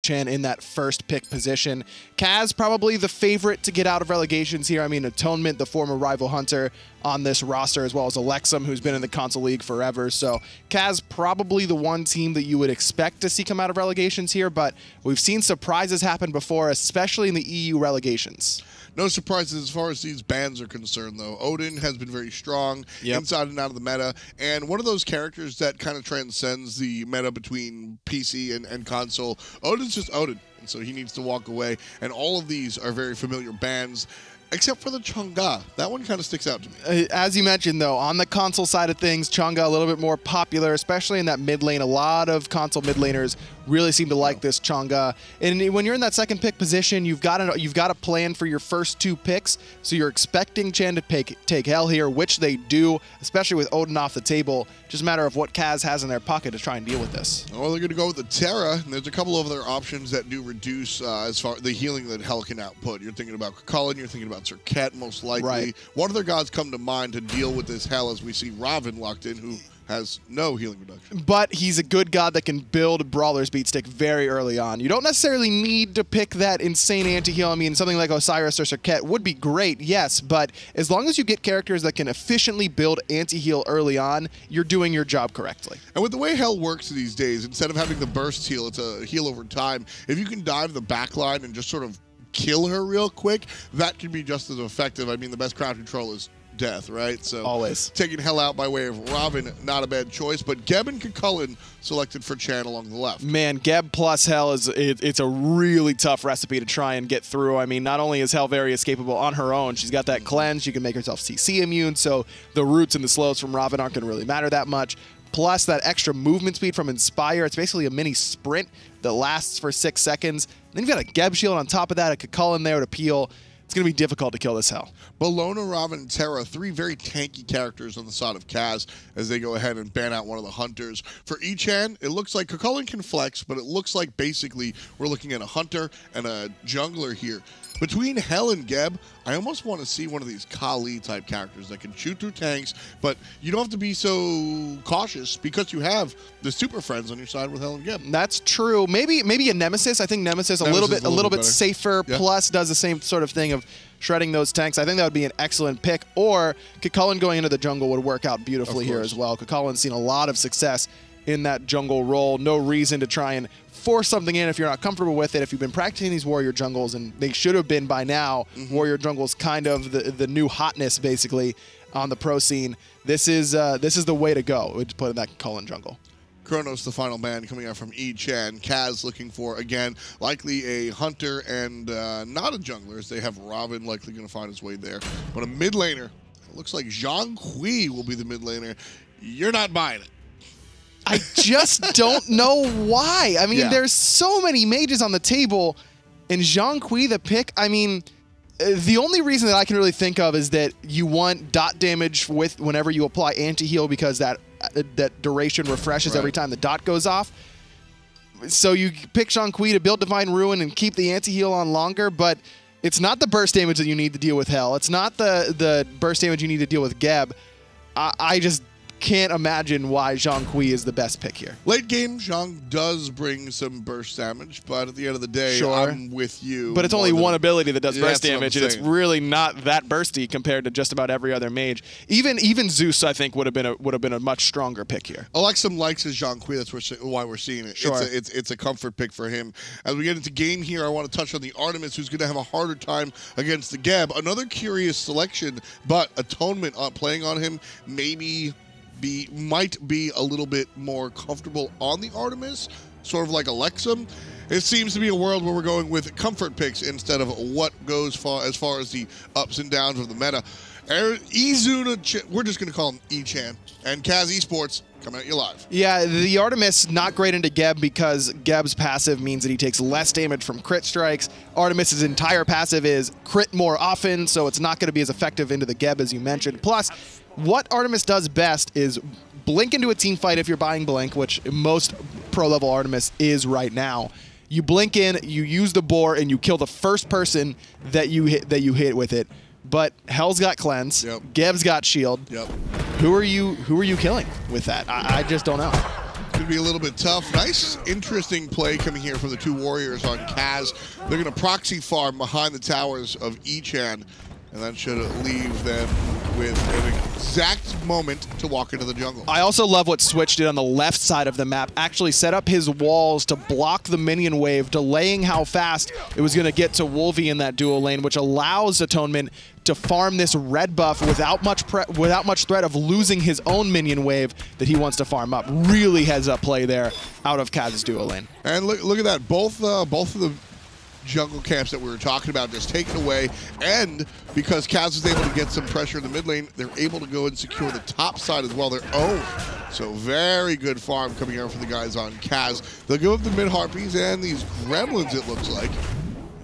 Echan in that first pick position. CAZ probably the favorite to get out of relegations here. I mean, Atonement, the former rival hunter on this roster, as well as Alexum, who's been in the console league forever. So CAZ probably the one team that you would expect to see come out of relegations here, but we've seen surprises happen before, especially in the EU relegations. No surprises as far as these bans are concerned, though. Odin has been very strong inside and out of the meta, and one of those characters that kind of transcends the meta between PC and console. Odin's just Odin, and so he needs to walk away, and all of these are very familiar bans, except for the Chang'e. That one kind of sticks out to me. As you mentioned, though, on the console side of things, Chang'e a little bit more popular, especially in that mid lane. A lot of console mid laners really seem to like this Chang'e. And when you're in that second pick position, you've got to plan for your first 2 picks. So you're expecting Chan to take hell here, which they do, especially with Odin off the table. Just a matter of what CAZ has in their pocket to try and deal with this. Well, they're going to go with the Terra, and there's a couple of other options that do reduce as far the healing that Hell can output. You're thinking about Cullen, you're thinking about Serket, most likely. Right. What other gods come to mind to deal with this Hell as we see Raven locked in, who has no healing reduction? But he's a good god that can build Brawler's Beat Stick very early on. You don't necessarily need to pick that insane anti-heal. I mean, something like Osiris or Serket would be great, yes, but as long as you get characters that can efficiently build anti-heal early on, you're doing your job correctly. And with the way Hell works these days, instead of having the burst heal, it's a heal over time. If you can dive the backline and just sort of kill her real quick, that can be just as effective. I mean, the best crowd control is death, right? So always taking Hell out by way of Robin, not a bad choice. But Geb and Cullen selected for Chan along the left. Man, Geb plus Hell it's a really tough recipe to try and get through. I mean, not only is Hell very escapable on her own, she's got that cleanse. She can make herself CC immune, so the roots and the slows from Robin aren't going to really matter that much. Plus that extra movement speed from Inspire. It's basically a mini sprint that lasts for 6 seconds. Then you've got a Geb shield on top of that, a Cullen there to peel. It's going to be difficult to kill this Hell. Bellona, Robin, and Terra, 3 very tanky characters on the side of CAZ as they go ahead and ban out one of the hunters. For Echan, it looks like Cullen can flex, but it looks like basically we're looking at a hunter and a jungler here. Between Hell and Geb, I almost want to see one of these Kali-type characters that can shoot through tanks, but you don't have to be so cautious because you have the super friends on your side with Hell and Geb. That's true. Maybe a Nemesis. I think Nemesis a little bit safer. Yeah. Plus does the same sort of thing of shredding those tanks. I think that would be an excellent pick. Or Cullen going into the jungle would work out beautifully here as well. Cullen's seen a lot of success in that jungle role. No reason to try and force something in if you're not comfortable with it. If you've been practicing these warrior jungles, and they should have been by now, warrior jungles kind of the new hotness basically on the pro scene. This is the way to go. We'd put in that Cullen jungle. Kronos, the final man, coming out from Echan. CAZ looking for, again, likely a hunter and not a jungler, as they have Robin likely going to find his way there. But a mid laner. It looks like Zhang Kui will be the mid laner. You're not buying it. I just don't know why. I mean, there's so many mages on the table, and Zhang Kui the pick, I mean, the only reason that I can really think of is that you want dot damage with whenever you apply anti-heal, because that duration refreshes every time the dot goes off. So you pick Zhang Kui to build Divine Ruin and keep the anti-heal on longer, but it's not the burst damage that you need to deal with Hell. It's not the burst damage you need to deal with Geb. I just can't imagine why Zhang Kui is the best pick here. Late game, Zhang does bring some burst damage, but at the end of the day, I'm with you. But it's only one ability that does burst damage, and it's really not that bursty compared to just about every other mage. Even Zeus, I think, would have been a much stronger pick here. Alexum likes his Zhang Kui. That's why we're seeing it. It's a comfort pick for him. As we get into game here, I want to touch on the Artemis, who's going to have a harder time against the Geb. Another curious selection, but Atonement playing on him might be a little bit more comfortable on the Artemis, sort of like Alexum. It seems to be a world where we're going with comfort picks instead of what goes as far as the ups and downs of the meta. Izuna, we're just going to call him Echan, and CAZ Esports coming at you live. Yeah, the Artemis not great into Geb because Geb's passive means that he takes less damage from crit strikes. Artemis's entire passive is crit more often, so it's not going to be as effective into the Geb as you mentioned. Plus, what Artemis does best is blink into a team fight if you're buying Blink, which most pro-level Artemis is right now. You blink in, you use the boar, and you kill the first person that you hit with it. But Hell's got cleanse. Geb's got shield. Who are you killing with that? I just don't know. Could be a little bit tough. Nice, interesting play coming here from the two warriors on CAZ. They're going to proxy farm behind the towers of Echan, and that should leave them with an exact moment to walk into the jungle. I also love what Switch did on the left side of the map. Actually set up his walls to block the minion wave, delaying how fast it was going to get to Wolvie in that dual lane, which allows Atonement to farm this red buff without much threat of losing his own minion wave that he wants to farm up. Really heads up play there out of CAZ's dual lane. And look at that. Both of the jungle camps that we were talking about just taken away, and because CAZ was able to get some pressure in the mid lane, they're able to go and secure the top side as well, their own. So very good farm coming out for the guys on CAZ. They'll give up the mid harpies and these gremlins, it looks like,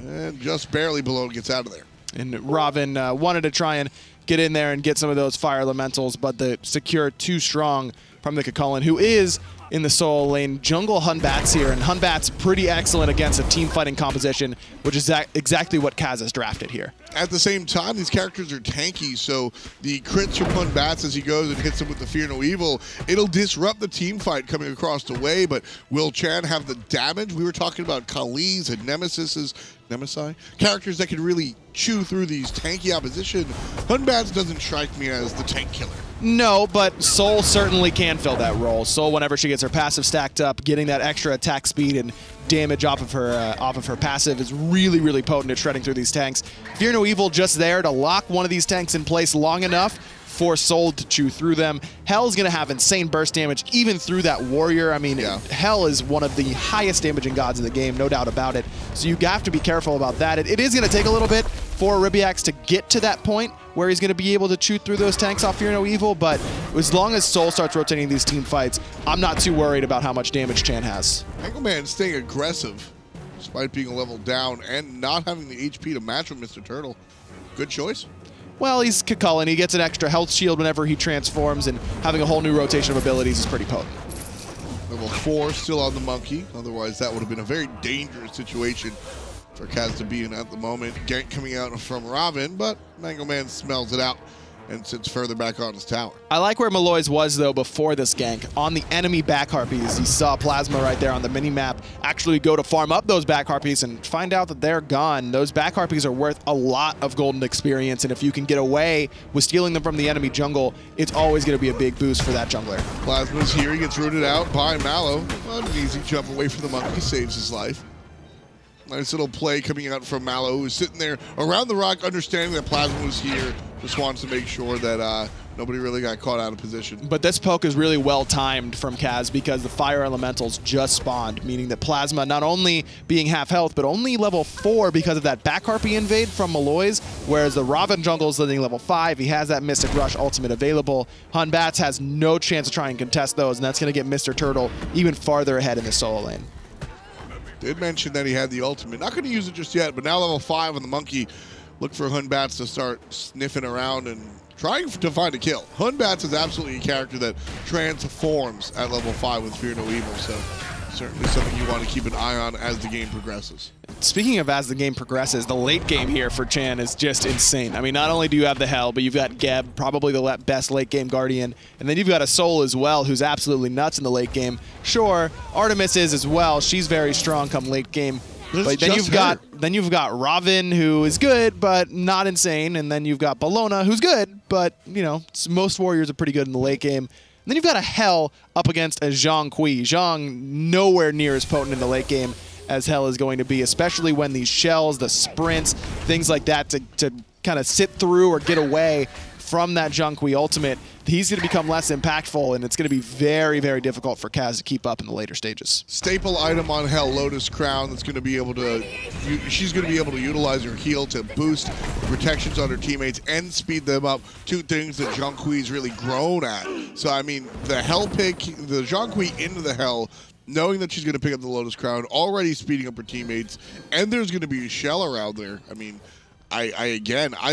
and just barely below gets out of there. And Robin wanted to try and get in there and get some of those fire elementals, but the secure too strong from the Kakulin, who is in the solo lane. Jungle Hunbat's here, and Hunbat's pretty excellent against a team fighting composition, which is exactly what CAZ has drafted here. At the same time, these characters are tanky, so the crits from Hunbat's as he goes and hits him with the Fear No Evil, it'll disrupt the team fight coming across the way, but will Chan have the damage? We were talking about Khalees and Nemesi, characters that can really chew through these tanky opposition. Hunbat's doesn't strike me as the tank killer. No, but Soul certainly can fill that role. Soul, whenever she gets her passive stacked up, getting that extra attack speed and damage off of her passive is really, really potent at shredding through these tanks. Fear No Evil just there to lock one of these tanks in place long enough for Soul to chew through them. Hell's going to have insane burst damage even through that warrior. I mean, yeah. Hell is one of the highest damaging gods in the game, no doubt about it. So you have to be careful about that. It is going to take a little bit for Ribiax to get to that point where he's going to be able to chew through those tanks off Fear No Evil, but as long as Soul starts rotating these team fights, I'm not too worried about how much damage Chan has. Angleman staying aggressive despite being a level down and not having the HP to match with Mr. Turtle. Good choice. Well, he's Kakulin. He gets an extra health shield whenever he transforms, and having a whole new rotation of abilities is pretty potent. Level 4 still on the monkey. Otherwise, that would have been a very dangerous situation for CAZ to be in at the moment. Gank coming out from Robin, but Mangoman smells it out and sits further back on his tower. I like where Malloy's was, though, before this gank. On the enemy back harpies, you saw Plasma right there on the mini-map actually go to farm up those back harpies and find out that they're gone. Those back harpies are worth a lot of golden experience, and if you can get away with stealing them from the enemy jungle, it's always going to be a big boost for that jungler. Plasma's here. He gets rooted out by Mallow. An easy jump away from the monkey, saves his life. Nice little play coming out from Mallow, who's sitting there around the rock, understanding that Plasma was here. Just wants to make sure that nobody really got caught out of position. But this poke is really well timed from CAZ because the fire elementals just spawned, meaning that Plasma not only being half health, but only level 4 because of that back harpy invade from Malloy's, whereas the Robin jungle is living level 5. He has that Mystic Rush ultimate available. Hunbats has no chance to try and contest those, and that's going to get Mr. Turtle even farther ahead in the solo lane. Did mention that he had the ultimate. Not going to use it just yet, but now level 5 on the monkey. Look for Hunbats to start sniffing around and trying to find a kill. Hunbats is absolutely a character that transforms at level 5 with Fear No Evil, so certainly something you want to keep an eye on as the game progresses. Speaking of as the game progresses, the late game here for Chan is just insane. I mean, not only do you have the Hell, but you've got Geb, probably the best late game Guardian, and then you've got a Soul as well, who's absolutely nuts in the late game. Sure, Artemis is as well. She's very strong come late game. But then you've got Robin, who is good but not insane, and then you've got Bellona, who's good, but you know most warriors are pretty good in the late game. And then you've got a Hell up against a Zhang Kui. Zhang nowhere near as potent in the late game as Hell is going to be, especially when these shells, the sprints, things like that to kind of sit through or get away from that Zhang Kui ultimate, he's going to become less impactful, and it's going to be very, very difficult for CAZ to keep up in the later stages. Staple item on Hell, Lotus Crown, that's going to be able to, she's going to be able to utilize her heal to boost the protections on her teammates and speed them up. Two things that Zhang Kui's really grown at. So, I mean, the Hell pick, the Zhang Kui into the Hell, knowing that she's going to pick up the Lotus Crown, already speeding up her teammates, and there's going to be a shell around there. I mean, I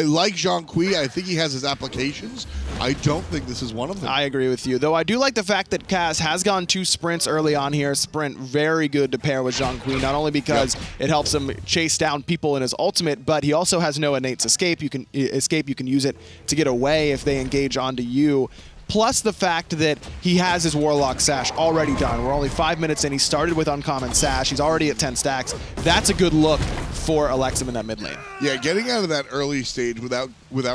like Zhang Kui. I think he has his applications. I don't think this is one of them. I agree with you, though I do like the fact that CAZ has gone 2 sprints early on here. Sprint very good to pair with Zhang Kui, not only because it helps him chase down people in his ultimate, but he also has no innate escape. You can use it to get away if they engage onto you. plus the fact that he has his Warlock Sash already done. We're only 5 minutes in. He started with Uncommon Sash. He's already at 10 stacks. That's a good look for Alexim in that mid lane. Yeah, getting out of that early stage without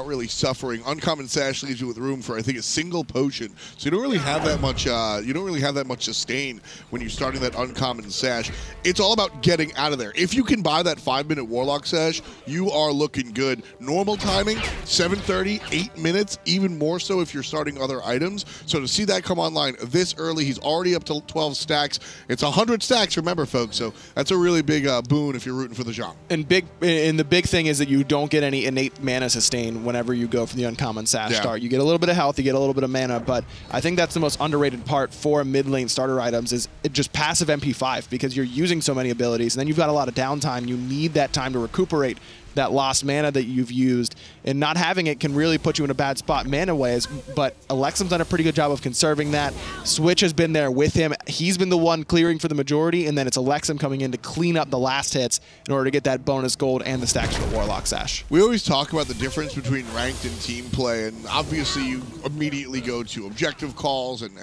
really suffering. Uncommon Sash leaves you with room for, I think, a single potion. So you don't really have that much sustain when you're starting that Uncommon Sash. It's all about getting out of there. If you can buy that 5-minute Warlock Sash, you are looking good. Normal timing, 7:30, 8 minutes, even more so if you're starting other items. So to see that come online this early, he's already up to 12 stacks. It's 100 stacks, remember, folks. So that's a really big boon if you're rooting for the Zhang. And the big thing is that you don't get any innate mana sustain whenever you go for the Uncommon Sash start. You get a little bit of health, you get a little bit of mana, but I think that's the most underrated part for mid lane starter items is just passive MP5 because you're using so many abilities and then you've got a lot of downtime. You need that time to recuperate that lost mana that you've used, and not having it can really put you in a bad spot mana-wise, but Alexim's done a pretty good job of conserving that. Switch has been there with him. He's been the one clearing for the majority, and then it's Alexim coming in to clean up the last hits in order to get that bonus gold and the stacks for the Warlock Sash. We always talk about the difference between ranked and team play, and obviously you immediately go to objective calls and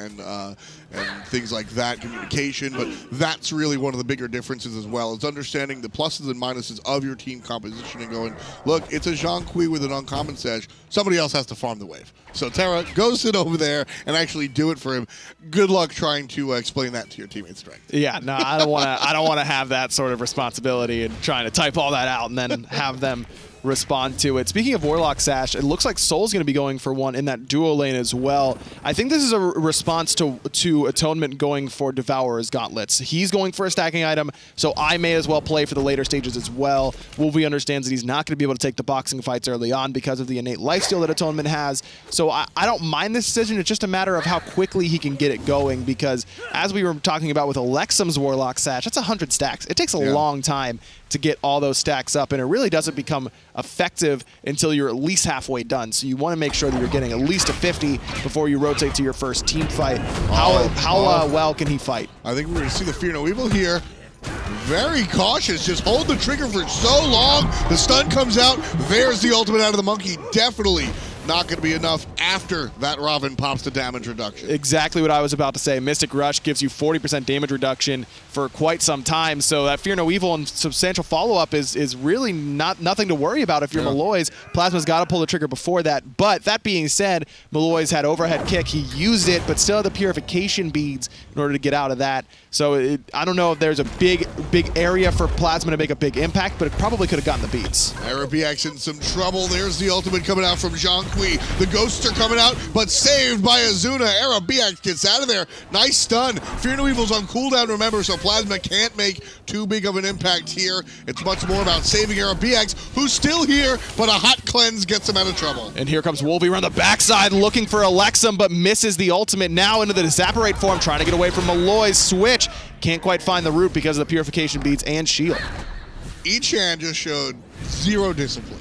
things like that, communication, but that's really one of the bigger differences as well, is understanding the pluses and minuses of your team composition and going, look, it's a Zhang Kui with an Uncommon Sash. Somebody else has to farm the wave. So Terra, go sit over there and actually do it for him. Good luck trying to explain that to your teammates' strength. Yeah, no, I don't want to have that sort of responsibility and trying to type all that out and then have them respond to it. Speaking of Warlock Sash, it looks like Soul's going to be going for one in that duo lane as well. I think this is a response to Atonement going for Devourer's Gauntlets. He's going for a stacking item, so I may as well play for the later stages as well. Wolvie understands that he's not going to be able to take the boxing fights early on because of the innate lifesteal that Atonement has, so I don't mind this decision. It's just a matter of how quickly he can get it going, because as we were talking about with Alexim's Warlock Sash, that's 100 stacks. It takes a long time to get all those stacks up, and it really doesn't become effective until you're at least halfway done. So you want to make sure that you're getting at least a 50 before you rotate to your first team fight. How well can he fight? I think we're going to see the Fear No Evil here. Very cautious, just hold the trigger for so long. The stun comes out. There's the ultimate out of the monkey. Definitely not going to be enough after that Robin pops the damage reduction. Exactly what I was about to say. Mystic Rush gives you 40% damage reduction for quite some time, so that Fear No Evil and substantial follow-up is really nothing to worry about if you're Malloy's. Plasma's got to pull the trigger before that, but that being said, Malloy's had overhead kick. He used it, but still had the purification beads in order to get out of that. So I don't know if there's a big area for Plasma to make a big impact, but it probably could have gotten the beats. Arabiax in some trouble. There's the ultimate coming out from Zhang Kui. The ghosts are coming out, but saved by Azuna. Arabiax gets out of there. Nice stun. Fear No Evil's on cooldown, remember, so Plasma can't make too big of an impact here. It's much more about saving Arabiax, who's still here, but a hot cleanse gets him out of trouble. And here comes Wolvie around the backside looking for Alexim, but misses the ultimate now into the Disapparate form, trying to get away from Malloy's switch. Can't quite find the root because of the purification beads and shield. Echan just showed zero discipline,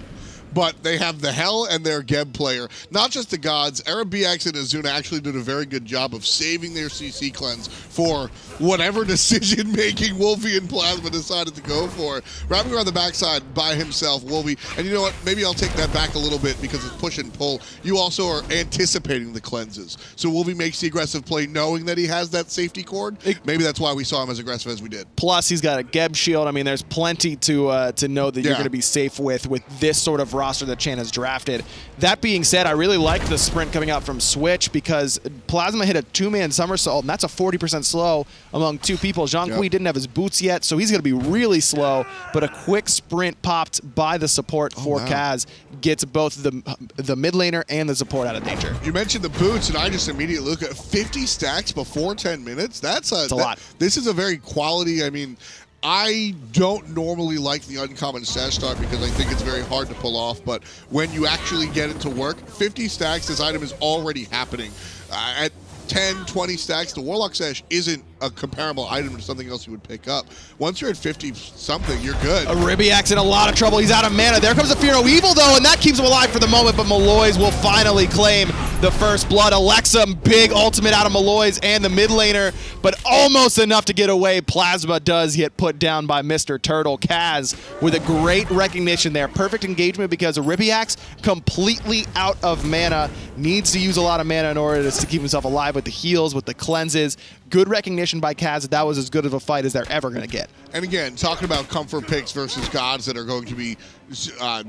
but they have the Hell and their Geb player. Not just the gods, Arabiax and Azuna actually did a very good job of saving their CC cleanse for whatever decision-making Wolvie and Plasma decided to go for. Wrapping around the backside by himself, Wolvie, and you know what, maybe I'll take that back a little bit because it's push and pull. You also are anticipating the cleanses. So Wolvie makes the aggressive play knowing that he has that safety cord. Maybe that's why we saw him as aggressive as we did. Plus, he's got a Geb shield. I mean, there's plenty to know that you're going to be safe with this sort of roster that Chan has drafted. That being said, I really like the sprint coming out from Switch because Plasma hit a two-man somersault, and that's a 40% slow among two people. Zhang Kui didn't have his boots yet, so he's going to be really slow, but a quick sprint popped by the support for CAZ gets both the mid laner and the support out of danger. You mentioned the boots, and I just immediately look at 50 stacks before 10 minutes. That's a lot. This is a very quality, I mean, I don't normally like the Uncommon Sash start because I think it's very hard to pull off, but when you actually get it to work, 50 stacks, this item is already happening. At 10, 20 stacks, the Warlock Sash isn't a comparable item to something else you would pick up. Once you're at 50-something, you're good. Arabiax in a lot of trouble. He's out of mana. There comes the Fear No Evil, though, and that keeps him alive for the moment, but Malloy's will finally claim the first blood. Alexum, big ultimate out of Malloy's and the mid laner, but almost enough to get away. Plasma does get put down by Mr. Turtle. CAZ with a great recognition there. Perfect engagement because Ribiax completely out of mana. Needs to use a lot of mana in order to keep himself alive with the heals, with the cleanses. Good recognition by CAZ. That was as good of a fight as they're ever going to get. And again, talking about comfort picks versus gods that are going to be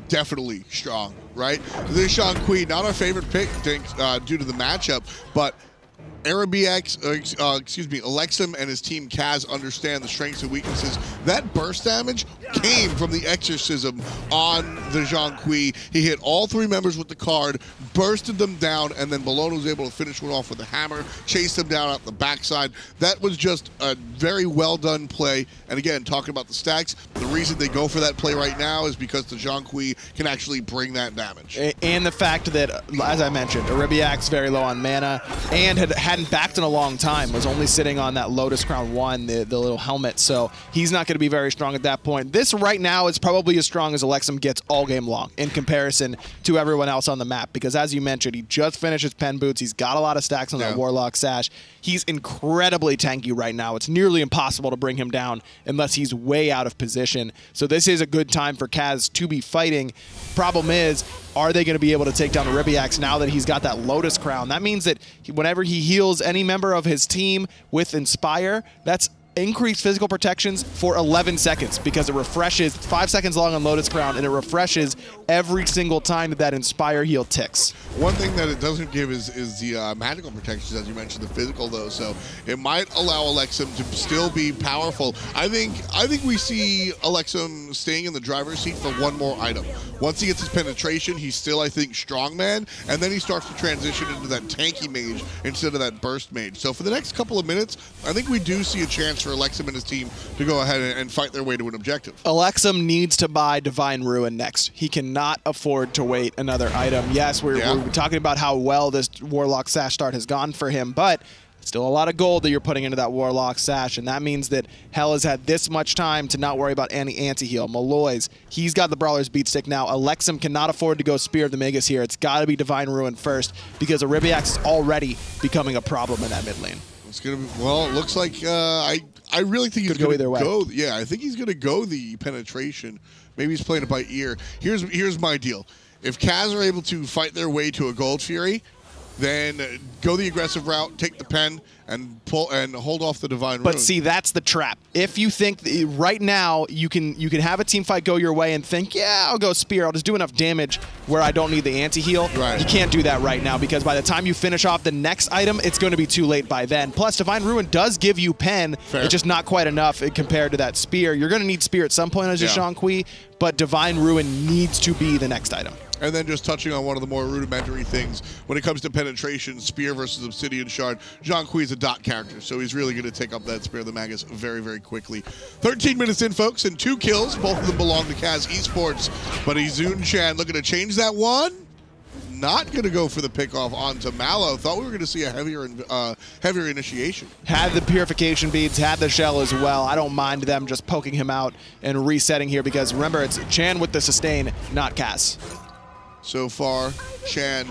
definitely strong, right? This Sean Queen, not our favorite pick due to the matchup, but Alexum and his team CAZ understand the strengths and weaknesses. That burst damage came from the exorcism on the Zhang Kui. He hit all 3 members with the card, bursted them down, and then Bologna was able to finish one off with a hammer, chase them down out the backside. That was just a very well done play. And again, talking about the stacks, the reason they go for that play right now is because the Zhang Kui can actually bring that damage. And the fact that, as I mentioned, Aribiak's very low on mana and hadn't backed in a long time, was only sitting on that Lotus Crown 1, the little helmet, so he's not going to be very strong at that point. This right now is probably as strong as Alexum gets all game long in comparison to everyone else on the map, because as you mentioned, he just finished his pen boots, he's got a lot of stacks on that Warlock Sash. He's incredibly tanky right now. It's nearly impossible to bring him down unless he's way out of position, so this is a good time for CAZ to be fighting. Problem is, are they going to be able to take down Ribiax now that he's got that Lotus Crown? That means that whenever he heals any member of his team with Inspire, that's increased physical protections for 11 seconds because it refreshes 5 seconds long on Lotus Crown, and it refreshes every single time that Inspire heal ticks. One thing that it doesn't give is the magical protections, as you mentioned, the physical though. So it might allow Alexum to still be powerful. I think we see Alexum staying in the driver's seat for one more item. Once he gets his penetration, he's still, I think, strongman, and then he starts to transition into that tanky mage instead of that burst mage. So for the next couple of minutes, I think we do see a chance for Alexum and his team to go ahead and fight their way to an objective. Alexum needs to buy Divine Ruin next. He cannot afford to wait another item. Yes, we're talking about how well this Warlock Sash start has gone for him, but still a lot of gold that you're putting into that Warlock Sash, and that means that Hell has had this much time to not worry about any anti-heal. Malloy's, he's got the Brawler's Beat Stick now. Alexum cannot afford to go Spear of the Magus here. It's got to be Divine Ruin first because Aribiax is already becoming a problem in that mid lane. It's gonna be, well, it looks like I really think he's gonna go. Yeah, I think he's gonna go the penetration. Maybe he's playing it by ear. Here's my deal. If CAZ are able to fight their way to a Gold Fury, then go the aggressive route, take the pen, and pull and hold off the Divine Ruin. But see, that's the trap. If you think that right now you can have a team fight go your way and think, yeah, I'll go Spear, I'll just do enough damage where I don't need the anti-heal. Right. You can't do that right now because by the time you finish off the next item, it's going to be too late by then. Plus, Divine Ruin does give you pen. Fair. It's just not quite enough compared to that Spear. You're going to need Spear at some point as a Zhang Kui, but Divine Ruin needs to be the next item. And then just touching on one of the more rudimentary things, when it comes to penetration, Spear versus Obsidian Shard, Zhang Kui is a dot character, so he's really going to take up that Spear of the Magus very, very quickly. 13 minutes in, folks, and 2 kills. Both of them belong to CAZ Esports, but Echan looking to change that one. Not going to go for the pickoff onto Mallow. Thought we were going to see a heavier initiation. Had the purification beads, had the shell as well. I don't mind them just poking him out and resetting here because remember, it's Chan with the sustain, not CAZ. So far, Chan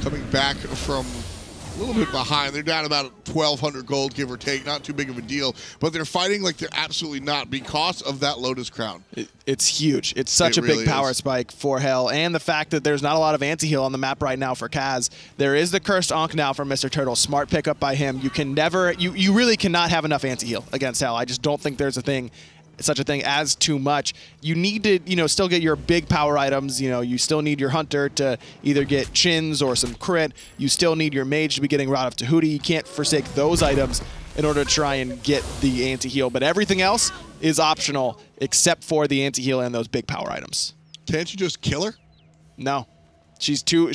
coming back from a little bit behind. They're down about 1,200 gold, give or take. Not too big of a deal. But they're fighting like they're absolutely not because of that Lotus Crown. It's huge. It's such a big power spike for Hell. And the fact that there's not a lot of anti-heal on the map right now for CAZ. There is the Cursed Ankh now from Mr. Turtle. Smart pickup by him. You can never, you really cannot have enough anti-heal against Hell. I just don't think there's such a thing as too much. You need to, still get your big power items. You still need your Hunter to either get chins or some crit. You still need your Mage to be getting Rod of Tahuti. You can't forsake those items in order to try and get the anti-heal. But everything else is optional except for the anti-heal and those big power items. Can't you just kill her? No. She's too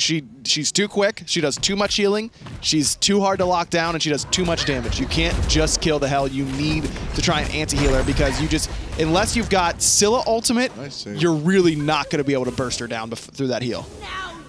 quick. She does too much healing. She's too hard to lock down, and she does too much damage. You can't just kill the Hell. You need to try and anti-heal her because unless you've got Scylla ultimate, you're really not going to be able to burst her down through that heal.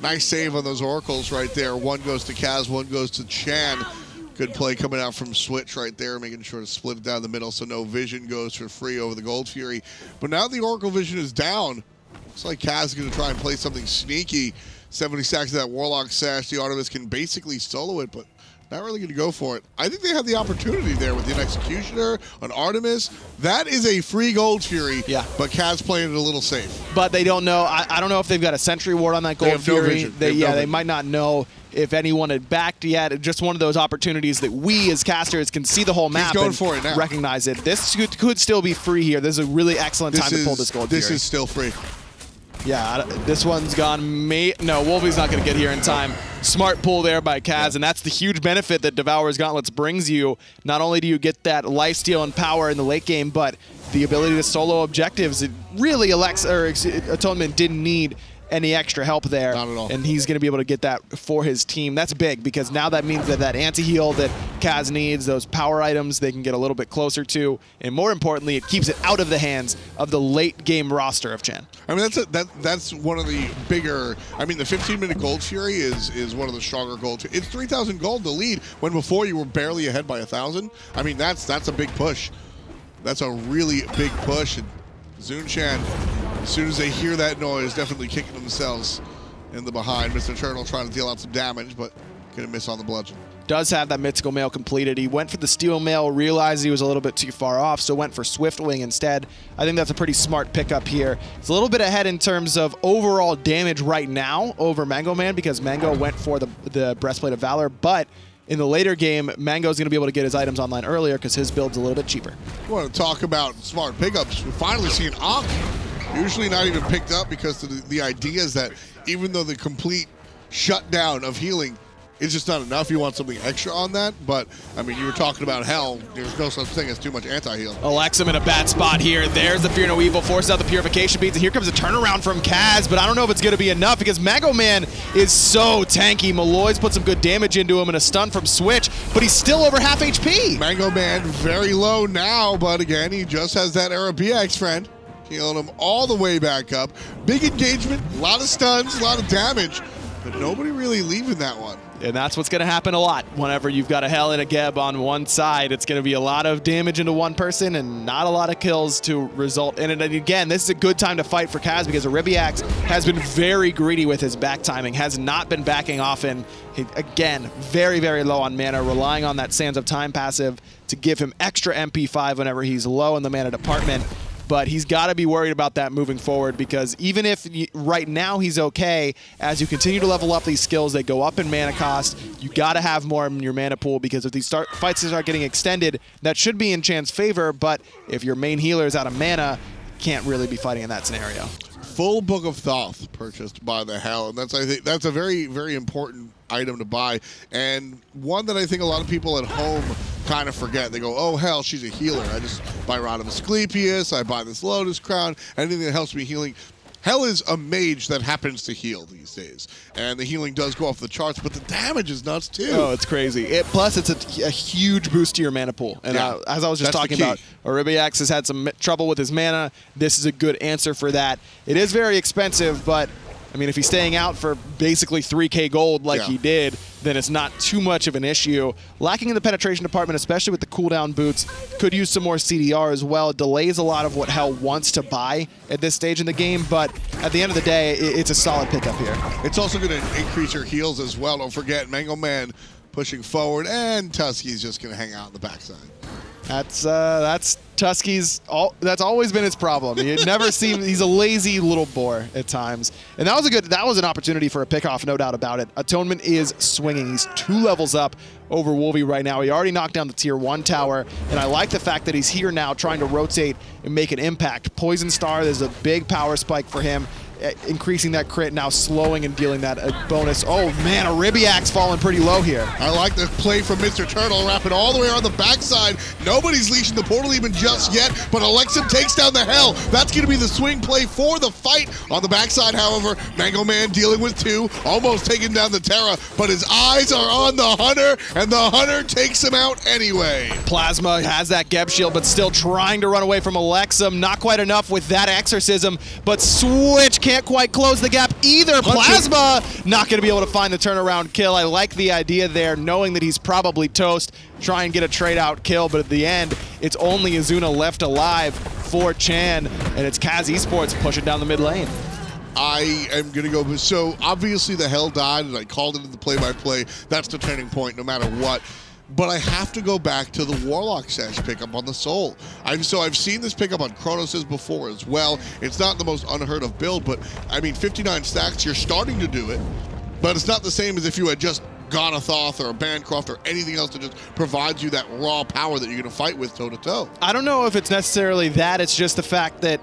Nice save on those oracles right there. One goes to CAZ, one goes to Chan. Good play coming out from Switch right there, making sure to split it down the middle so no vision goes for free over the Gold Fury. But now the Oracle vision is down. Looks like CAZ is going to try and play something sneaky. 70 stacks of that Warlock Sash. The Artemis can basically solo it, but not really going to go for it. I think they have the opportunity there with an Executioner, an Artemis. That is a free Gold Fury, but CAZ playing it a little safe. But they don't know. I don't know if they've got a Sentry Ward on that Gold Fury. They might not know if anyone had backed yet. Just one of those opportunities that we as casters can see the whole map and recognize it. This could still be free here. This is a really excellent time to pull this Gold Fury. This is still free. Yeah, this one's gone. No, Wolvie's not going to get here in time. Smart pull there by CAZ, and that's the huge benefit that Devourer's Gauntlets brings you. Not only do you get that lifesteal and power in the late game, but the ability to solo objectives. It really, Atonement didn't need any extra help there. Not at all. And he's going to be able to get that for his team. That's big, because now that means that anti-heal that CAZ needs, those power items, they can get a little bit closer to. And more importantly, it keeps it out of the hands of the late game roster of Chen. I mean, that's one of the bigger. I mean, the 15-minute Gold Fury is one of the stronger gold. It's 3,000 gold to lead when before you were barely ahead by 1,000. I mean, that's a big push. That's a really big push. And Zunchan, as soon as they hear that noise, definitely kicking themselves in the behind. Mr. Turtle trying to deal out some damage, but gonna miss on the bludgeon. Does have that mythical mail completed. He went for the steel mail, realized he was a little bit too far off, so went for Swift Wing instead. I think that's a pretty smart pickup here. It's a little bit ahead in terms of overall damage right now over Mango Man, because Mango went for the Breastplate of Valor, but in the later game, Mango's going to be able to get his items online earlier because his build's a little bit cheaper. We want to talk about smart pickups. We're finally seeing Ankh. Usually not even picked up because the idea is that even though the complete shutdown of healing is just not enough, you want something extra on that. But, I mean, you were talking about hell. There's no such thing as too much anti-heal. Alexum in a bad spot here. There's the Fear No Evil, forces out the Purification Beads, and here comes a turnaround from CAZ, but I don't know if it's going to be enough because Mango Man is so tanky. Malloy's put some good damage into him and a stun from Switch, but he's still over half HP. Mango Man very low now, but again, he just has that Era BX friend. Healing him all the way back up. Big engagement, a lot of stuns, a lot of damage, but nobody really leaving that one. And that's what's going to happen a lot. Whenever you've got a Hell and a Geb on one side, it's going to be a lot of damage into one person and not a lot of kills to result in it. And again, this is a good time to fight for CAZ because Aribiax has been very greedy with his back timing, has not been backing often. He, again, very, very low on mana, relying on that Sands of Time passive to give him extra MP5 whenever he's low in the mana department. But he's got to be worried about that moving forward because even if right now he's okay, as you continue to level up these skills, they go up in mana cost. You got to have more in your mana pool because if these fights start getting extended, that should be in Chan's favor. But if your main healer is out of mana, can't really be fighting in that scenario. Full Book of Thoth purchased by the Hell, and I think that's a very, very important item to buy, and one that I think a lot of people at home kind of forget. They go, oh, Hell, she's a healer. I just buy Rod of Asclepius, I buy this Lotus Crown, anything that helps me healing. Hell is a mage that happens to heal these days, and the healing does go off the charts, but the damage is nuts too. Oh, it's crazy. Plus, it's a huge boost to your mana pool. And as I was just talking about, Aribiax has had some trouble with his mana. This is a good answer for that. It is very expensive, but I mean, if he's staying out for basically 3K gold like he did, then it's not too much of an issue. Lacking in the penetration department, especially with the cooldown boots, could use some more CDR as well. It delays a lot of what Hell wants to buy at this stage in the game, but at the end of the day, it's a solid pickup here. It's also going to increase your heals as well. Don't forget, Mango Man pushing forward, and Tusky's just going to hang out on the backside. That's Tusky's. That's always been his problem. He never seems. He's a lazy little boar at times, and that was an opportunity for a pickoff, no doubt about it. Atonement is swinging. He's 2 levels up over Wolvie right now. He already knocked down the tier 1 tower, and I like the fact that he's here now, trying to rotate and make an impact. Poison Star, there's a big power spike for him. Increasing that crit, now slowing and dealing that bonus. Oh man, Aribiax falling pretty low here. I like the play from Mr. Turtle, wrapping all the way on the backside. Nobody's leashing the portal even just yet, but Alexum takes down the Hell. That's going to be the swing play for the fight. On the backside, however, Mango Man dealing with 2, almost taking down the Terra, but his eyes are on the Hunter, and the Hunter takes him out anyway. Plasma has that Geb shield, but still trying to run away from Alexum. Not quite enough with that exorcism, but Switch can't quite close the gap either. Plasma not going to be able to find the turnaround kill. I like the idea there, knowing that he's probably toast. Try and get a trade out kill, but at the end, it's only Azuna left alive for Chan, and it's CAZ Esports pushing down the mid lane. I am going to go. So obviously the Hell died, and I called it in the play-by-play. That's the turning point no matter what. But I have to go back to the Warlock Sash pickup on the Soul. I've seen this pickup on Kronos's before as well. It's not the most unheard of build, but I mean 59 stacks, you're starting to do it. But it's not the same as if you had just got a Thoth or a Bancroft or anything else that just provides you that raw power that you're going to fight with toe-to-toe. I don't know if it's necessarily that. It's just the fact that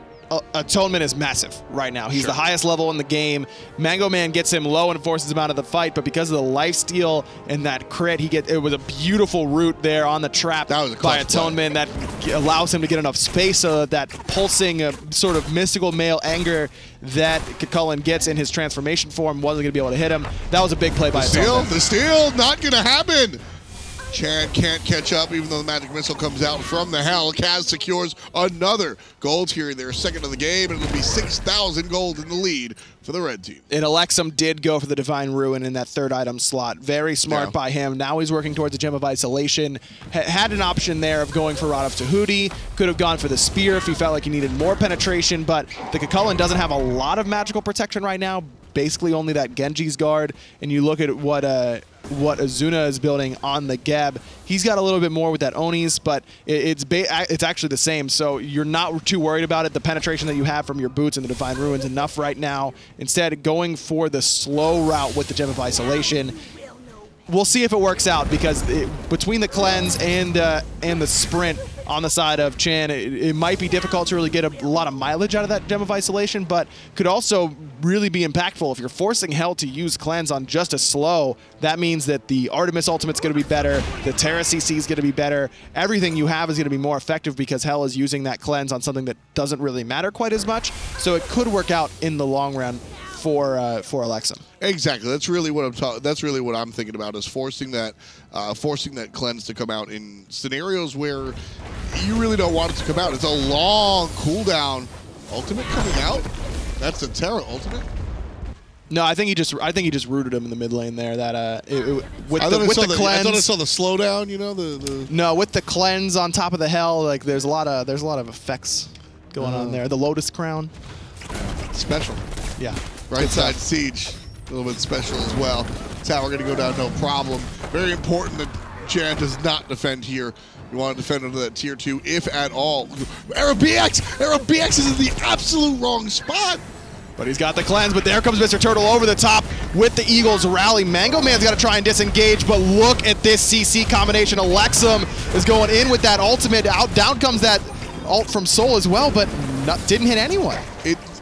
Atonement is massive right now. He's the highest level in the game. Mango Man gets him low and forces him out of the fight, but because of the lifesteal and that crit, it was a beautiful route there on the trap by Atonement that allows him to get enough space so that pulsing sort of mystical male anger that Cucullin gets in his transformation form wasn't going to be able to hit him. That was a big play by Atonement. The steal, not going to happen. Chan can't catch up even though the magic missile comes out from the Hell. CAZ secures another gold here. They're second of the game, and it'll be 6,000 gold in the lead for the red team. And Alexum did go for the Divine Ruin in that third item slot. Very smart by him. Now he's working towards a Gem of Isolation. Had an option there of going for Rod of Tahuti. Could have gone for the Spear if he felt like he needed more penetration, but the Cucullin doesn't have a lot of magical protection right now. Basically only that Genji's guard, and you look at what Azuna is building on the Geb. He's got a little bit more with that Onis, but it's actually the same, so you're not too worried about it. The penetration that you have from your boots and the Divine Ruin's enough right now. Instead, going for the slow route with the Gem of Isolation. We'll see if it works out, because between the cleanse and the sprint on the side of Chan, it might be difficult to really get a lot of mileage out of that Gem of Isolation, but could also really be impactful. If you're forcing Hell to use cleanse on just a slow, that means that the Artemis ultimate's going to be better, the Terra CC is going to be better, everything you have is going to be more effective because Hell is using that cleanse on something that doesn't really matter quite as much, so it could work out in the long run for Alexum. Exactly. That's really what I'm thinking about, is forcing that cleanse to come out in scenarios where you really don't want it to come out. It's a long cooldown. Ultimate coming out. That's a Terra ultimate. No, I think he just rooted him in the mid lane there. That with the cleanse. I thought I saw the slowdown. You know No, with the cleanse on top of the Hell, like there's a lot of effects going on there. The Lotus Crown. Special. Yeah. Right side siege, a little bit special as well. Tower going to go down, no problem. Very important that Chan does not defend here. You want to defend under that tier 2, if at all. AeroBX is in the absolute wrong spot. But he's got the cleanse, but there comes Mr. Turtle over the top with the Eagles rally. Mango Man's got to try and disengage, but look at this CC combination. Alexum is going in with that ultimate. Down comes that ult from Soul as well, but didn't hit anyone.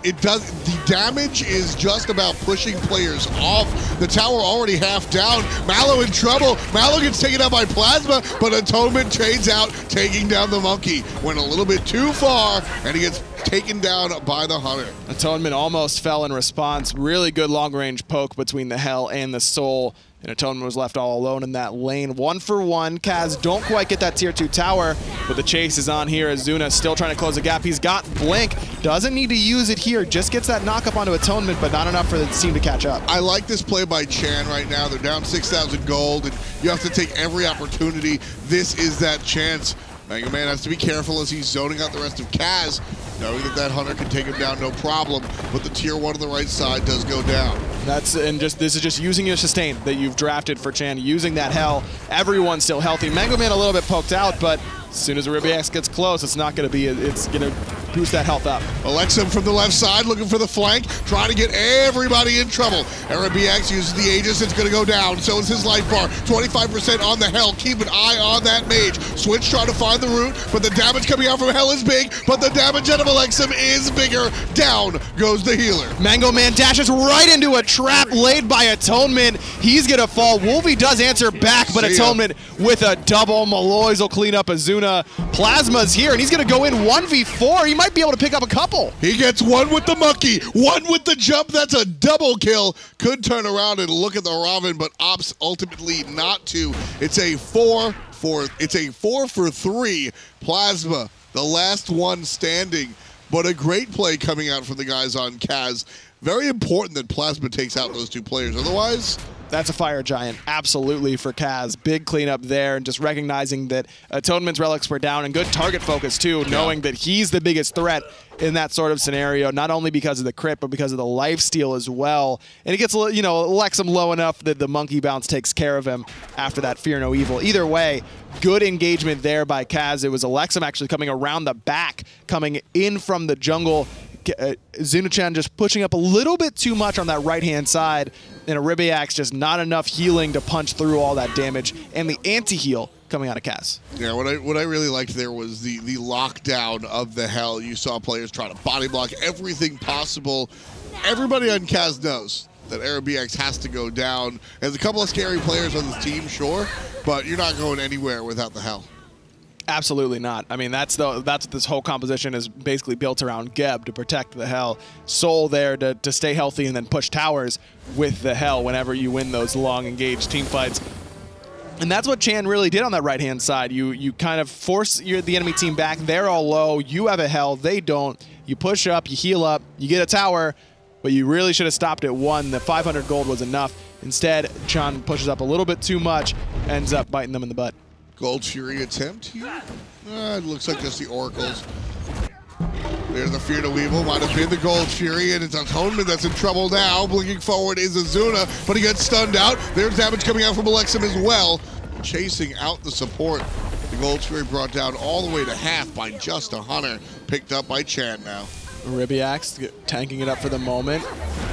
It does. The damage is just about pushing players off. The tower already half down. Mallow in trouble. Mallow gets taken out by Plasma, but Atonement trades out, taking down the Monkey. Went a little bit too far, and he gets taken down by the Hunter. Atonement almost fell in response. Really good long-range poke between the Hell and the Soul. And Atonement was left all alone in that lane. 1-for-1. CAZ don't quite get that tier 2 tower, but the chase is on here. Azuna still trying to close the gap. He's got Blink. Doesn't need to use it here. Just gets that knock up onto Atonement, but not enough for the team to catch up. I like this play by Chan right now. They're down 6,000 gold, and you have to take every opportunity. This is that chance. Mango Man has to be careful as he's zoning out the rest of CAZ, knowing that Hunter can take him down no problem, but the tier 1 on the right side does go down. This is just using your sustain that you've drafted for Chan, using that Hell. Everyone's still healthy. Mango Man a little bit poked out, but as soon as AeroBX gets close, it's going to boost that health up. Alexum from the left side, looking for the flank, trying to get everybody in trouble. AeroBX uses the Aegis, it's going to go down. So is his life bar. 25% on the Hell. Keep an eye on that mage. Switch trying to find the root, but the damage coming out from Hell is big, but the damage out of Alexum is bigger. Down goes the healer. Mango Man dashes right into a trap laid by Atonement. He's going to fall. Wolvie does answer back, but Atonement with a double. Malloys will clean up Azuna. Plasma's here, and he's going to go in 1v4. He might be able to pick up a couple. He gets one with the Monkey, one with the jump. That's a double kill. Could turn around and look at the Raven, but opts ultimately not to. It's a 4 for 3. Plasma, the last one standing, but a great play coming out from the guys on CAZ. Very important that Plasma takes out those two players. Otherwise, That's a Fire Giant, absolutely, for CAZ. Big cleanup there, and just recognizing that Atonement's relics were down, and good target focus, too, knowing that he's the biggest threat in that sort of scenario, not only because of the crit, but because of the lifesteal as well. And he gets, you know, Lexum low enough that the Monkey Bounce takes care of him after that Fear No Evil. Either way, good engagement there by CAZ. It was Alexum actually coming around the back, coming in from the jungle. Echan just pushing up a little bit too much on that right-hand side, and Aribiax just not enough healing to punch through all that damage, and the anti-heal coming out of CAZ. Yeah, what I really liked there was the lockdown of the hell. You saw players try to body block everything possible. Everybody on CAZ knows that Aribiax has to go down. There's a couple of scary players on this team, sure, but you're not going anywhere without the hell. Absolutely not. I mean, that's what this whole composition is basically built around. Geb to protect the hell, Soul there to stay healthy and then push towers with the hell whenever you win those long engaged team fights. And that's what Chan really did on that right-hand side. You kind of force the enemy team back. They're all low. You have a hell. They don't. You push up. You heal up. You get a tower. But you really should have stopped at 1. The 500 gold was enough. Instead, Chan pushes up a little bit too much, ends up biting them in the butt. Gold Fury attempt here. It looks like just the Oracles. There's the Fear No Evil. Might have been the Gold Fury, and it's Atonement that's in trouble now. Blinking forward is Azuna, but he gets stunned out. There's damage coming out from Alexum as well. Chasing out the support. The Gold Fury brought down all the way to half by just a Hunter. Picked up by Chan now. Ribiax tanking it up for the moment.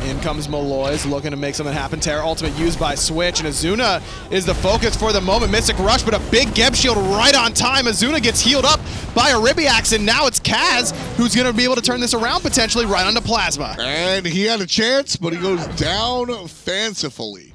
In comes Maloys, looking to make something happen. Terror ultimate used by Switch, and Azuna is the focus for the moment. Mystic Rush, but a big Geb shield right on time. Azuna gets healed up by Aribiax, and now it's CAZ who's going to be able to turn this around potentially right onto Plasma. And he had a chance, but he goes down fancifully.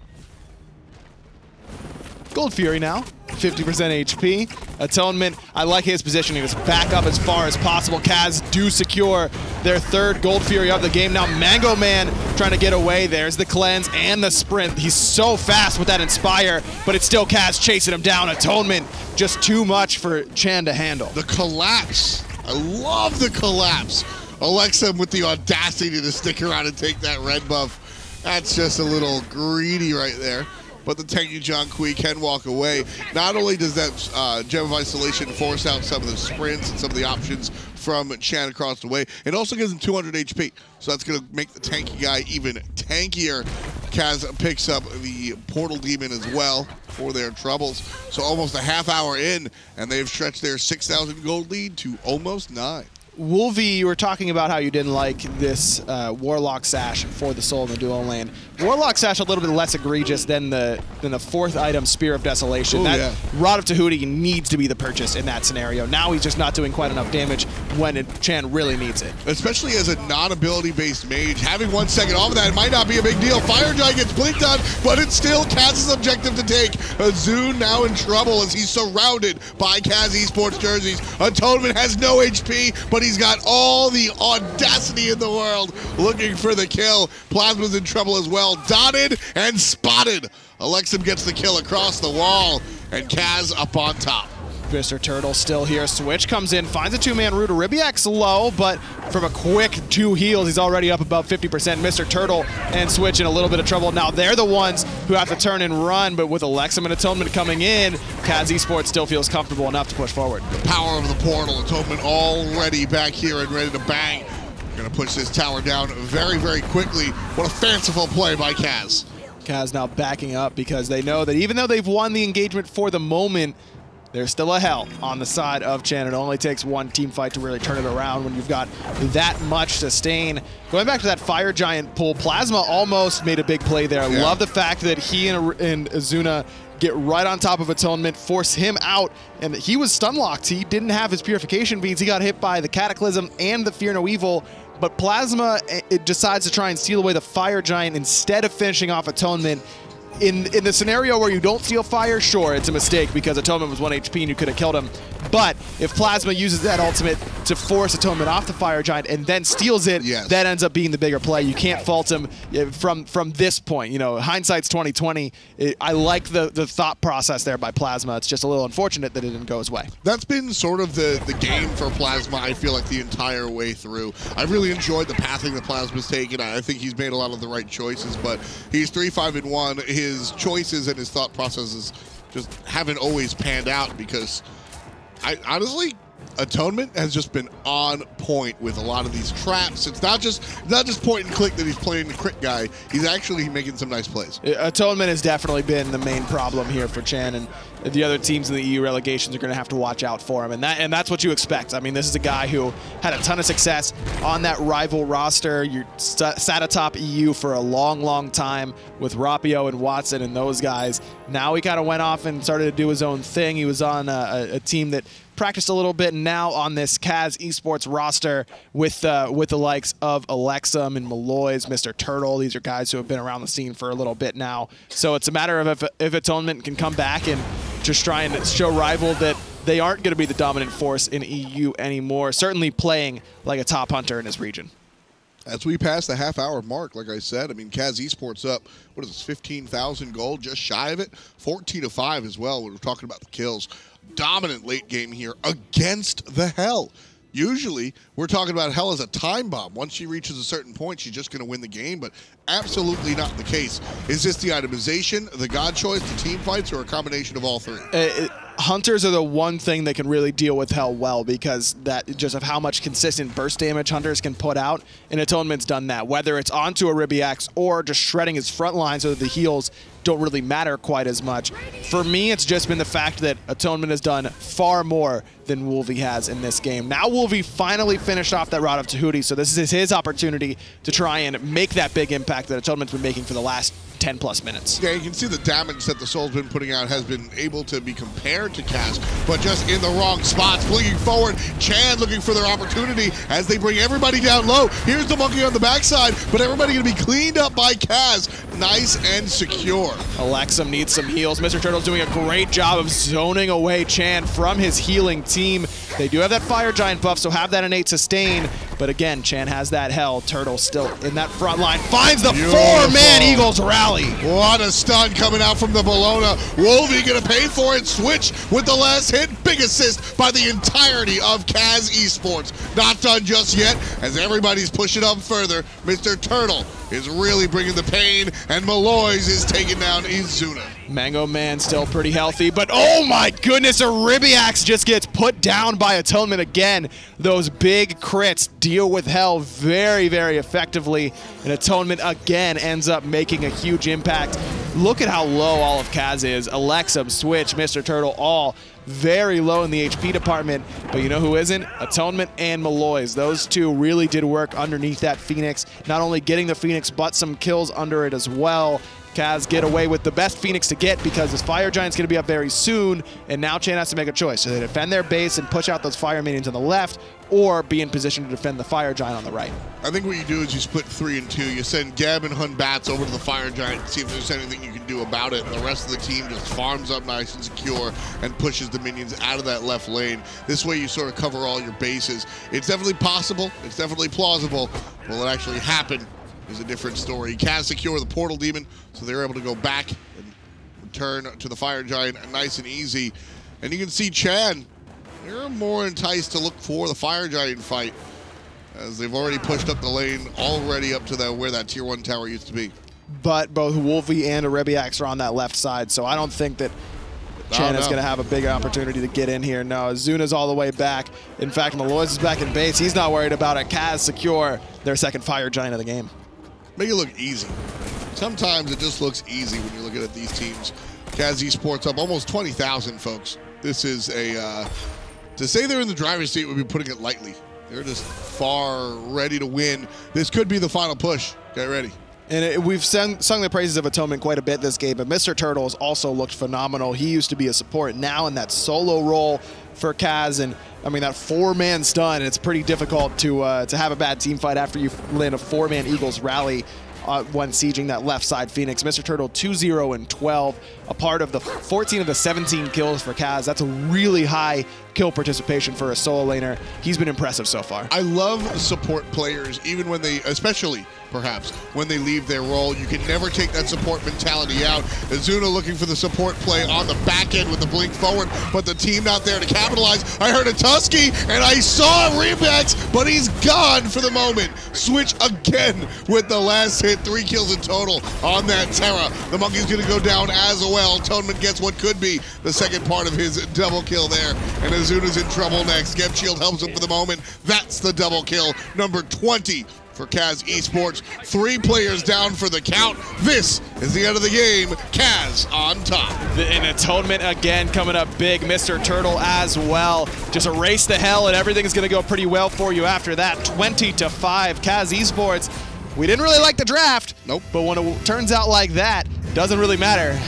Gold Fury now, 50% HP. Atonement, I like his positioning. Just back up as far as possible. CAZ do secure their 3rd Gold Fury of the game. Now Mango Man trying to get away. There's the cleanse and the sprint. He's so fast with that Inspire, but it's still CAZ chasing him down. Atonement, just too much for Chan to handle. The collapse. I love the collapse. Alexum with the audacity to stick around and take that red buff. That's just a little greedy right there. But the tanky John Kui can walk away. Not only does that Gem of Isolation force out some of the sprints and some of the options from Chan across the way, it also gives him 200 HP. So that's going to make the tanky guy even tankier. CAZ picks up the Portal Demon as well for their troubles. So almost a half hour in, and they've stretched their 6,000 gold lead to almost 9. Wolvie, you were talking about how you didn't like this Warlock Sash for the Soul in the duo lane. Warlock Sash a little bit less egregious than the 4th item, Spear of Desolation. Ooh, that yeah. Rod of Tahuti needs to be the purchase in that scenario. Now he's just not doing quite enough damage when Chan really needs it. Especially as a non-ability based mage, having 1 second off of that might not be a big deal. Fire Giant gets blinked on, but it's still CAZ's objective to take. Azun now in trouble as he's surrounded by CAZ Esports jerseys. Atonement has no HP, but he's got all the audacity in the world looking for the kill. Plasma's in trouble as well. Dotted and spotted. Alexum gets the kill across the wall, and CAZ up on top. Mr. Turtle still here. Switch comes in, finds a 2-man root. Aribiax low, but from a quick 2 heals, he's already up about 50%. Mr. Turtle and Switch in a little bit of trouble. Now they're the ones who have to turn and run, but with Alexum and Atonement coming in, CAZ Esports still feels comfortable enough to push forward. The power of the portal. Atonement already back here and ready to bang. Gonna push this tower down very, very quickly. What a fanciful play by CAZ. CAZ now backing up because they know that even though they've won the engagement for the moment, there's still a hell on the side of Chan. It only takes 1 team fight to really turn it around when you've got that much sustain. Going back to that Fire Giant pull, Plasma almost made a big play there. Yeah. Love the fact that he and Azuna get right on top of Atonement, force him out, and he was stun locked. He didn't have his purification beads. He got hit by the Cataclysm and the Fear No Evil, but Plasma decides to try and steal away the Fire Giant instead of finishing off Atonement. In the scenario where you don't steal fire, sure, it's a mistake because Atonement was 1 HP and you could have killed him. But if Plasma uses that ultimate to force Atonement off the Fire Giant and then steals it, yes, that ends up being the bigger play. You can't fault him from this point. You know, hindsight's 20/20. I like the thought process there by Plasma. It's just a little unfortunate that it didn't go his way. That's been sort of the game for Plasma, I feel like, the entire way through. I really enjoyed the pathing that Plasma's taken. I think he's made a lot of the right choices, but he's 3-5-1. his choices and his thought processes just haven't always panned out, because honestly, Atonement has just been on point with a lot of these traps. It's not just point and click that he's playing the crit guy. He's actually making some nice plays. Atonement has definitely been the main problem here for Chen, and the other teams in the EU relegations are going to have to watch out for him, and that's what you expect. I mean, this is a guy who had a ton of success on that rival roster. You sat atop EU for a long, long time with Rapio and Watson and those guys. Now he kind of went off and started to do his own thing. He was on a team that practiced a little bit, and now on this CAZ esports roster with the likes of Alexum and Malloy's, Mr. Turtle. These are guys who have been around the scene for a little bit now. So it's a matter of if Atonement can come back and just try and show Rival that they aren't going to be the dominant force in EU anymore, certainly playing like a top hunter in his region. As we pass the half-hour mark, like I said, I mean, CAZ Esports up, what is this, 15,000 gold, just shy of it? 14-5 as well when we're talking about the kills. Dominant late game here against the Hell. Usually, we're talking about Hell as a time bomb. Once she reaches a certain point, she's just going to win the game, but absolutely not the case. Is this the itemization, the God choice, the team fights, or a combination of all three? Hunters are the one thing that can really deal with Hell well, because that just of how much consistent burst damage Hunters can put out, and Atonement's done that. Whether it's onto a Ribiax or just shredding his front line so that the heals don't really matter quite as much. For me, it's just been the fact that Atonement has done far more than Wolvie has in this game. Now Wolvie finally finished off that route of Tahuti, so this is his opportunity to try and make that big impact that Atonement's been making for the last 10+ minutes. Yeah, you can see the damage that the Soul's been putting out has been able to be compared to CAZ, but just in the wrong spots. Looking forward, Chan looking for their opportunity as they bring everybody down low. Here's the monkey on the backside, but everybody going to be cleaned up by CAZ. Nice and secure. Alexum needs some heals. Mr. Turtle's doing a great job of zoning away Chan from his healing team. They do have that Fire Giant buff, so have that innate sustain. But again, Chan has that Hell. Turtle still in that front line. Finds the four-man Eagles rally. What a stun coming out from the Bologna. Wolvie gonna pay for it. Switch with the last hit. Big assist by the entirety of CAZ Esports. Not done just yet, as everybody's pushing up further. Mr. Turtle is really bringing the pain, and Malloy's is taking down Izuna. Mango Man still pretty healthy, but oh my goodness, a Ribiax just gets put down by Atonement again. Those big crits deal with Hell very, very effectively, and Atonement again ends up making a huge impact. Look at how low all of CAZ is. Alexum, Switch, Mr. Turtle, all very low in the HP department, but you know who isn't? Atonement and Malloy's. Those two really did work underneath that Phoenix, not only getting the Phoenix, but some kills under it as well. CAZ get away with the best Phoenix to get, because this Fire Giant's going to be up very soon, and now Chan has to make a choice. So they defend their base and push out those Fire Minions on the left, or be in position to defend the Fire Giant on the right. I think what you do is you split 3 and 2. You send Gab and Hun Bats over to the Fire Giant and see if there's anything you can do about it. And the rest of the team just farms up nice and secure and pushes the minions out of that left lane. This way you sort of cover all your bases. It's definitely possible. It's definitely plausible. Will it actually happen is a different story. CAZ secure the Portal Demon, so they're able to go back and return to the Fire Giant nice and easy. And you can see Chan, they're more enticed to look for the Fire Giant fight, as they've already pushed up the lane, already up to where that tier 1 tower used to be. But both Wolvie and Rebiax are on that left side, so I don't think that Chan is going to have a big opportunity to get in here. No, Zuna's all the way back. In fact, Malloy's is back in base. He's not worried about it. CAZ secure their second Fire Giant of the game. Make it look easy. Sometimes it just looks easy when you're looking at these teams. CAZ Esports up almost 20,000, folks. This is a, to say they're in the driver's seat would be putting it lightly. They're just far ready to win. This could be the final push. Get ready. And we've sung the praises of Atonement quite a bit this game, but Mr. Turtle has also looked phenomenal. He used to be a support, now in that solo role for CAZ, and I mean, that 4-man stun, it's pretty difficult to have a bad team fight after you land a 4-man Eagles rally when sieging that left side Phoenix. Mr. Turtle 2-0 and 12, a part of the 14 of the 17 kills for CAZ. That's a really high kill participation for a solo laner. He's been impressive so far. I love support players, even when they, especially perhaps, when they leave their role. You can never take that support mentality out. Azuna looking for the support play on the back end with the blink forward, but the team not there to capitalize. I heard a Tusky, and I saw Remax, but he's gone for the moment. Switch again with the last hit. 3 kills in total on that Terra. The Monkey's going to go down as well. Toneman gets what could be the second part of his double kill there, and Azuna's in trouble next. Geb Shield helps him for the moment. That's the double kill, number 20 for CAZ Esports. 3 players down for the count. This is the end of the game. CAZ on top. And Atonement again coming up big. Mr. Turtle as well. Just erase the hell and everything's going to go pretty well for you after that. 20-5. CAZ Esports. We didn't really like the draft. Nope. But when it turns out like that, doesn't really matter.